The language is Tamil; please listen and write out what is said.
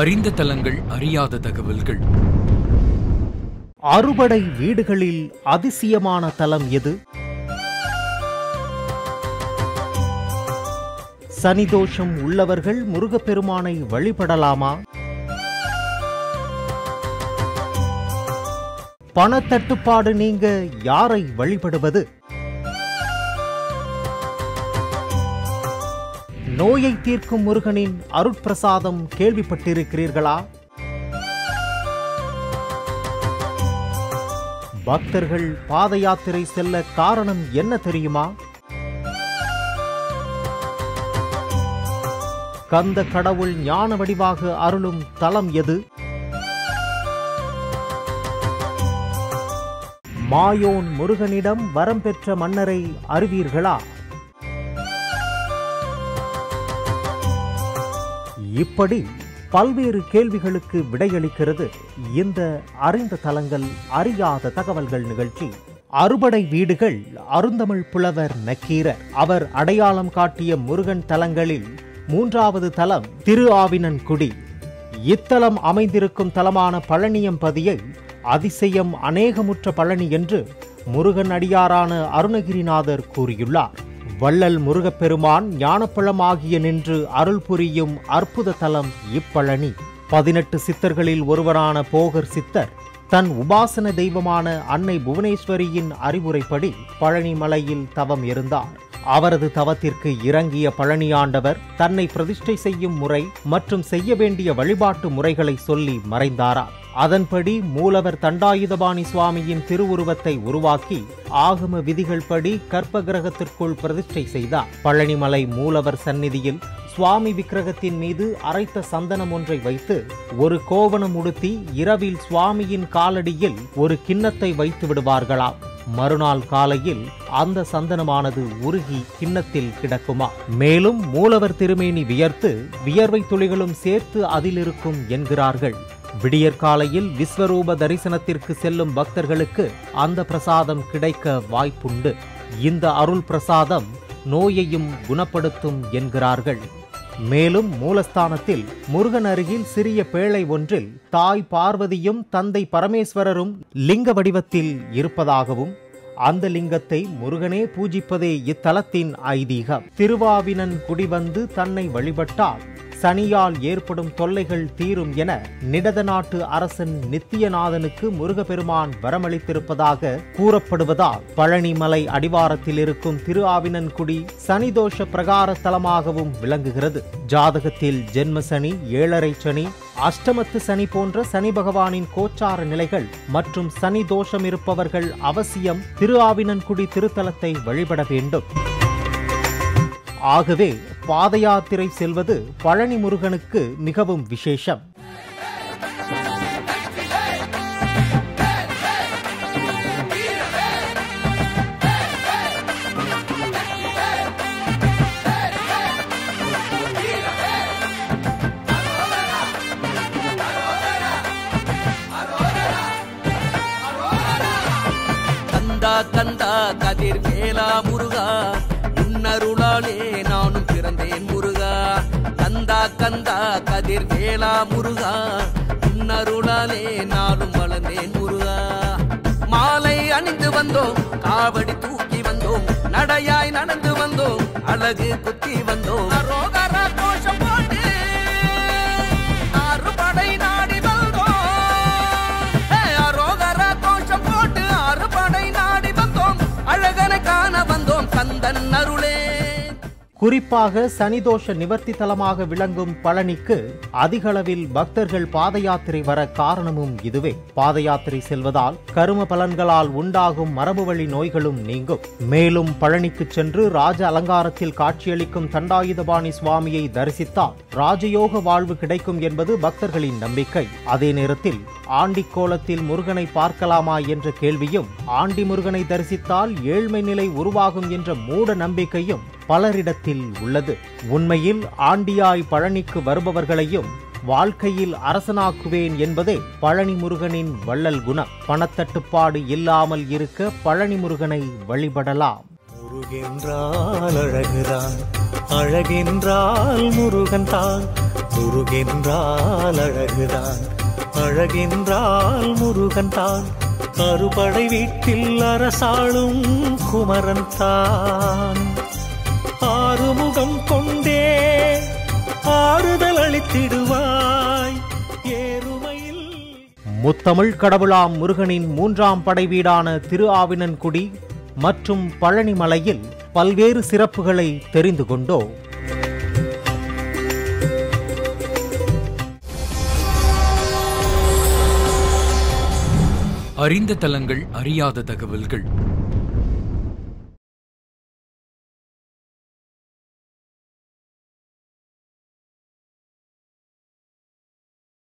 அறிந்த தலங்கள், அறியாத தகவல்கள். அறுபடை வீடுகளில் அதிசயமான தலம் எது? சனிதோஷம் உள்ளவர்கள் முருகப்பெருமானை வழிபடலாமா? பணத்தட்டுப்பாடு நீங்க யாரை வழிபடுவது? நோயை தீர்க்கும் முருகனின் அருட்பிரசாதம் கேள்விப்பட்டிருக்கிறீர்களா? பக்தர்கள் பாத யாத்திரை செல்ல காரணம் என்ன தெரியுமா? கந்த கடவுள் ஞான வடிவாக அருளும் தலம் எது? மாயோன் முருகனிடம் வரம் பெற்ற மன்னரை அறிவீர்களா? இப்படி பல்வேறு கேள்விகளுக்கு விடையளிக்கிறது இந்த அறிந்த தலங்கள், அறியாத தகவல்கள் நிகழ்ச்சி. அறுபடை வீடுகள் அருந்தமிழ் புலவர் நக்கீரர் அவர் அடையாளம் காட்டிய முருகன் தலங்களில் மூன்றாவது தலம் திரு ஆவினன்குடி. இத்தலம் அமைந்திருக்கும் தலமான பழனியம்பதியை அதிசயம் அநேகமுற்ற பழனி என்று முருகன் அடியாரான அருணகிரிநாதர் கூறியுள்ளார். வள்ளல் முருகப்பெருமான் ஞானப்பழமாகிய நின்று அருள் புரியும் அற்புத தலம் இப்பழனி. 18 சித்தர்களில் ஒருவரான போகர் சித்தர் தன் உபாசன தெய்வமான அன்னை புவனேஸ்வரியின் அறிவுரைப்படி பழனி மலையில் தவம் இருந்தார். அவரது தவத்திற்கு இறங்கிய பழனியாண்டவர் தன்னை பிரதிஷ்டை செய்யும் முறை மற்றும் செய்ய வேண்டிய வழிபாட்டு முறைகளை சொல்லி மறைந்தாராம். அதன்படி மூலவர் தண்டாயுதபாணி சுவாமியின் திருவுருவத்தை உருவாக்கி ஆகம விதிகள் படி கற்ப கிரகத்திற்குள் பிரதிஷ்டை செய்தார். பழனிமலை மூலவர் சந்நிதியில் சுவாமி விக்கிரகத்தின் மீது அரைத்த சந்தனம் ஒன்றை வைத்து ஒரு கோவணம் உடுத்தி இரவில் சுவாமியின் காலடியில் ஒரு கிண்ணத்தை வைத்து விடுவார்களாம். மறுநாள் காலையில் அந்த சந்தனமானது உருகி கிண்ணத்தில் கிடக்குமா. மேலும் மூலவர் திருமேனி வியர்த்து வியர்வை துளிகளும் சேர்த்து அதில் இருக்கும் என்கிறார்கள். விடியற்காலையில் விஸ்வரூப தரிசனத்திற்கு செல்லும் பக்தர்களுக்கு அந்த பிரசாதம் கிடைக்க வாய்ப்புண்டு. இந்த அருள் பிரசாதம் நோயையும் குணப்படுத்தும் என்கிறார்கள். மேலும் மூலஸ்தானத்தில் முருகன் அருகில் சிறிய பேழை ஒன்றில் தாய் பார்வதியும் தந்தை பரமேஸ்வரரும் லிங்க வடிவத்தில் இருப்பதாகவும் அந்த லிங்கத்தை முருகனே பூஜிப்பதே இத்தலத்தின் ஐதீகம். திருவாவினன்குடி வந்து தன்னை வழிபட்டால் சனியால் ஏற்படும் தொல்லைகள் தீரும் என நிடத நாட்டு அரசன் நித்தியநாதனுக்கு முருகப்பெருமான் வரமளித்திருப்பதாக கூறப்படுவதால் பழனிமலை அடிவாரத்தில் இருக்கும் திரு ஆவினன்குடி சனிதோஷ பிரகார தலமாகவும் விளங்குகிறது. ஜாதகத்தில் ஜென்ம சனி, 7.5 சனி, அஷ்டமத்து சனி போன்ற சனி பகவானின் கோச்சார நிலைகள் மற்றும் சனி தோஷம் இருப்பவர்கள் அவசியம் திரு ஆவினன்குடி திருத்தலத்தை வழிபட வேண்டும். ஆகவே பாத யாத்திரை செல்வது பழனி முருகனுக்கு மிகவும் விசேஷம். கந்தா கந்தா கதிர் வேலா முருகா, உன்னருளாலே நானும் பிறந்தேன் முருகா. கந்தா கந்தா கதிர் வேலா முருகா, உன்னருளாலே நானும் வளர்ந்தேன் முருகா. மாலை அணிந்து வந்தோம், காவடி தூக்கி வந்தோம், நடையாய் நடந்து வந்தோம், அழகு குத்தி வந்தோம். ரோகர கோஷம் போட்டு அறுபடை நாடி வந்தோம். ரோகர கோஷம் போட்டு அறுபடை நாடி வந்தோம், அழகனை காண வந்தோம் கந்தன் அருளே. குறிப்பாக சனிதோஷ நிவர்த்தி தலமாக விளங்கும் பழனிக்கு அதிகளவில் பக்தர்கள் பாத யாத்திரை வர காரணமும் இதுவே. பாத யாத்திரை செல்வதால் கரும பலன்களால் உண்டாகும் மரபு வழி நோய்களும் நீங்கும். மேலும் பழனிக்கு சென்று ராஜ அலங்காரத்தில் காட்சியளிக்கும் தண்டாயுதபாணி சுவாமியை தரிசித்தால் ராஜயோக வாழ்வு கிடைக்கும் என்பது பக்தர்களின் நம்பிக்கை. அதே நேரத்தில் ஆண்டி கோலத்தில் முருகனை பார்க்கலாமா என்ற கேள்வியும், ஆண்டி முருகனை தரிசித்தால் ஏழ்மை நிலை உருவாகும் என்ற மூட நம்பிக்கையும் பலரிடத்தில் உள்ளது. உண்மையில் ஆண்டியாய் பழனிக்கு வருபவர்களையும் வாழ்க்கையில் அரசனாக்குவேன் என்பதே பழனி முருகனின் வள்ளல் குணம். பணத்தட்டுப்பாடு இல்லாமல் இருக்க பழனி முருகனை வழிபடலாம். முருகென்றால் அழகுதான், அழகென்றால் முருகன் தான், முருகென்றால் அழகுதான். அழகென்றால் முருகன் தான், அறுபடை வீட்டில் அரசாளும் குமரன் தான். ஆறுமுகம் கொண்டே ஆறுதல் அளித்திடுவாய் ஏறுமையில். முத்தமிழ் கடவுளாம் முருகனின் 3ஆம் படை வீடான திரு ஆவினன்குடி மற்றும் பழனிமலையில் பல்வேறு சிறப்புகளை தெரிந்து கொண்டோம். அறிந்த தலங்கள் அறியாத தகவல்கள்.